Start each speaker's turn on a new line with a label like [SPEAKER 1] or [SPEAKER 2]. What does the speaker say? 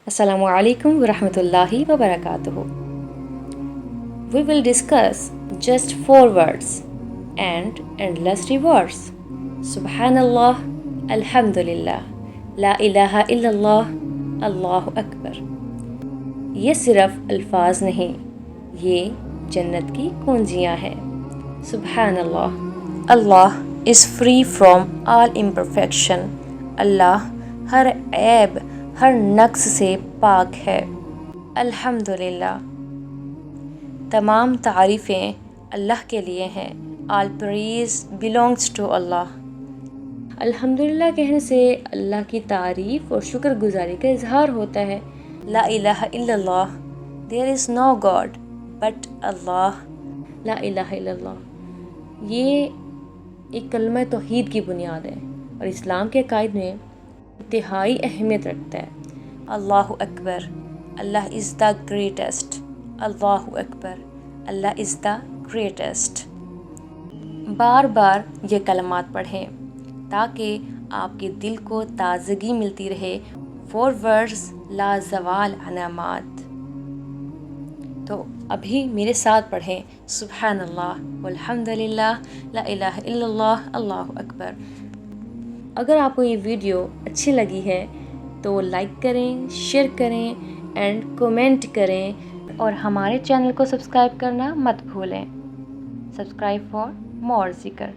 [SPEAKER 1] Assalamu alaikum wa rahmatullahi wa barakatuhu. We will discuss just 4 words and endless rewards. Subhanallah, Alhamdulillah, La ilaha illallah, Allahu Akbar. یہ صرف الفاظ نہیں، یہ جنت کی کنجیاں ہیں۔ سبحان اللہ، اللہ is free from all imperfection. اللہ ہر عیب، ہر نقص سے پاک ہے۔ الحمدللہ، تمام تعریفیں اللہ کے لیے ہیں۔ All praise belongs to اللہ۔ الحمدللہ کہنے سے اللہ کی تعریف اور شکر گزاری کا اظہار ہوتا ہے۔ لا الہ الا اللہ، there is no God but اللہ۔ لا الہ الا اللہ، یہ ایک کلمہ توحید کی بنیاد ہے اور اسلام کے عقائد میں انتہائی اہمیت رکھتا ہے۔ اللہ اکبر، اللہ از the greatest. Allah Akbar, Allah is the greatest. بار بار یہ کلمات پڑھیں تاکہ آپ کے دل کو تازگی ملتی رہے۔ 4 words لازوال علامات۔ تو ابھی میرے ساتھ پڑھیں، سبحان اللہ والحمدللہ، لا الہ الا اللہ، اللہ اکبر۔ اگر آپ کو یہ ویڈیو اچھی لگی ہے تو لائک کریں، شیئر کریں اینڈ کومنٹ کریں، اور ہمارے چینل کو سبسکرائب کرنا مت بھولیں۔ سبسکرائب فار مور ذکر۔